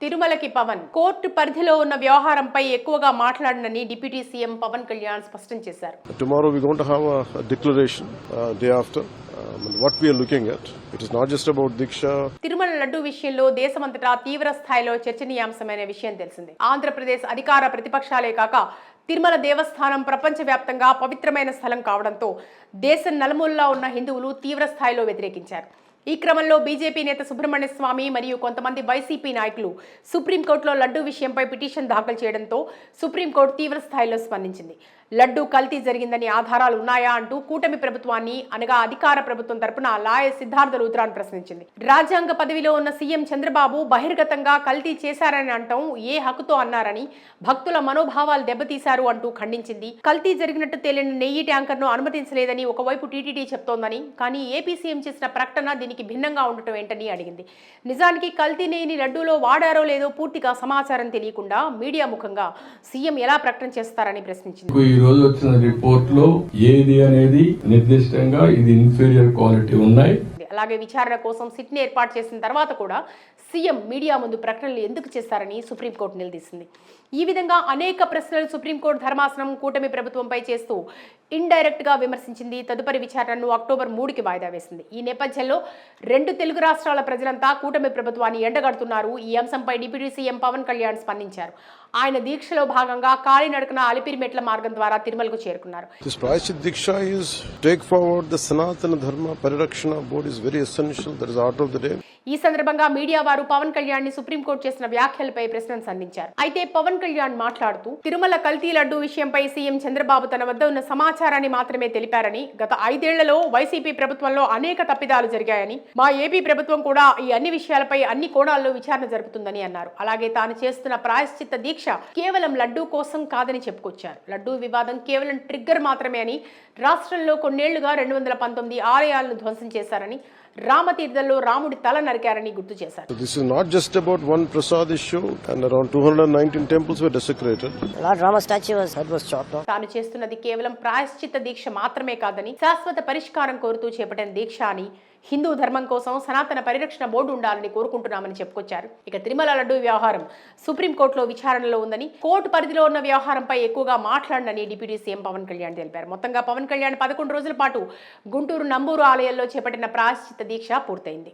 తిరుమలకి పవన్ కోర్టు పరిధిలో ఉన్న వ్యవహారంపై ఎక్కువగా మాట్లాడనని డిప్యూటీ సీఎం పవన్ కళ్యాణ్ స్పష్టం చేశారు. Tomorrow we're going to have a declaration day after. What we are looking at, it is not just about Diksha. Tirumala laddu విషయంలో దేశమంతటా తీవ్ర స్థాయిలో చర్చనీయాంశమైన విషయం తెలిసిందే. ఆంధ్రప్రదేశ్ అధికార ప్రతిపక్షాలే కాక తిరుమల దేవస్థానం ప్రపంచవ్యాప్తంగా పవిత్రమైన స్థలం కావడంతో దేశం నలుమూలలా ఉన్న హిందువులు తీవ్ర స్థాయిలో వ్యతిరేకించారు. ఈ క్రమంలో బీజేపీ నేత సుబ్రహ్మణ్య స్వామి మరియు కొంతమంది వైసీపీ నాయకులు సుప్రీంకోర్టులో లడ్డు విషయంపై పిటిషన్ దాఖలు చేయడంతో సుప్రీంకోర్టు తీవ్ర స్థాయిలో స్పందించింది. లడ్డు కల్తీ జరిగిందని ఆధారాలు ఉన్నాయా అంటూ కూటమి ప్రభుత్వాన్ని అనగా అధికార ప్రభుత్వం తరపున లాయర్ సిద్ధార్థ లూథ్రాన్ ప్రశ్నించింది. రాజ్యాంగ పదవిలో ఉన్న సీఎం చంద్రబాబు బహిర్గతంగా కల్తీ చేశారని అంటాం ఏ హక్కుతో అన్నారని, భక్తుల మనోభావాలు దెబ్బతీశారు అంటూ ఖండించింది. కల్తీ జరిగినట్టు తేలిన నెయ్యి ట్యాంకర్ను అనుమతించలేదని ఒకవైపు టీటీడీ చెప్తోందని, కానీ ఏపీ సీఎం చేసిన ప్రకటన దీనికి భిన్నంగా ఉండటం ఏంటని అడిగింది. నిజానికి కల్తీ నెయ్యిని లడ్డూలో వాడారో లేదో పూర్తిగా సమాచారం తెలియకుండా మీడియా ముఖంగా సీఎం ఎలా ప్రకటన చేస్తారని ప్రశ్నించింది. ఈ రోజు వచ్చిన రిపోర్ట్ లో ఏది అనేది నిర్దిష్టంగా ఇది ఇన్ఫీరియర్ క్వాలిటీ ఉన్నాయి. అలాగే విచారణ కోసం సిట్ని ఏర్పాటు చేసిన తర్వాత కూడా సీఎం మీడియా ముందు ప్రకటనలు ఎందుకు చేస్తారని సుప్రీంకోర్టు నిలదీసింది. ఈ విధంగా అనేక ప్రశ్నలు సుప్రీంకోర్టు ధర్మాసనం కూటమి ప్రభుత్వంపై చేస్తూ ఇండైరెక్ట్ గా విమర్శించింది. తదుపరి విచారణను అక్టోబర్ 3కి వాయిదా వేసింది. ఈ నేపథ్యంలో రెండు తెలుగు రాష్ట్రాల ప్రజలంతా కూటమి ప్రభుత్వాన్ని ఎండగడుతున్నారు. ఈ అంశంపై డిప్యూటీ సీఎం పవన్ కళ్యాణ్ స్పందించారు. ఆయన దీక్షలో భాగంగా కాలినడకన అలిపిరి మెట్ల మార్గం ద్వారా తిరుమలకు చేరుకున్నారు. This Prayashchit Diksha is take forward the Sanatana Dharma Parirakshana Board is very essential. That is order of the day. ఈ సందర్భంగా మీడియా వారు పవన్ కళ్యాణ్ ని సుప్రీంకోర్టు చేసిన వ్యాఖ్యలపై ప్రశ్నలు సంధించారు. అయితే పవన్ కళ్యాణ్ మాట్లాడుతూ తిరుమల కల్తీ లడ్డు విషయంపై సీఎం చంద్రబాబు తన వద్ద ఉన్న సమాచారాన్ని మాత్రమే తెలిపారని, గత 5 ఏళ్లలో వైసీపీ ప్రభుత్వంలో అనేక తప్పిదాలు జరిగాయని, మా ఏపీ ప్రభుత్వం కూడా ఈ అన్ని విషయాలపై అన్ని కోణాల్లో విచారణ జరుపుతుందని అన్నారు. అలాగే తాను చేస్తున్న ప్రాయశ్చిత్త దీక్ష కేవలం లడ్డూ కోసం కాదని చెప్పుకొచ్చారు. లడ్డూ వివాదం కేవలం ట్రిగ్గర్ మాత్రమే అని, రాష్ట్రంలో కొన్నేళ్లుగా 219 ఆలయాలను ధ్వంసం చేశారని, రామతీర్థంలో రాముడి తల నరికారని గుర్తు చేశారు. This is not just about one Prasad issue, and around 219 temples were desecrated. Lord Rama statue was chopped off. తాను చేస్తున్నది కేవలం ప్రాయశ్చిత్త దీక్ష మాత్రమే కాదని, శాశ్వత పరిష్కారం కోరుతూ చేపట్టిన దీక్ష అని, హిందూ ధర్మం కోసం సనాతన పరిరక్షణ బోర్డు ఉండాలని కోరుకుంటున్నామని చెప్పుకొచ్చారు. ఇక తిరుమల లడ్డు వ్యవహారం సుప్రీంకోర్టులో విచారణలో ఉందని, కోర్టు పరిధిలో ఉన్న వ్యవహారంపై ఎక్కువగా మాట్లాడనని డిప్యూటీ సీఎం పవన్ కళ్యాణ్ తెలిపారు. మొత్తంగా పవన్ కళ్యాణ్ 11 రోజుల పాటు గుంటూరు నంబూరు ఆలయాల్లో చేపట్టిన ప్రాయశ్చిత్త దీక్ష పూర్తయింది.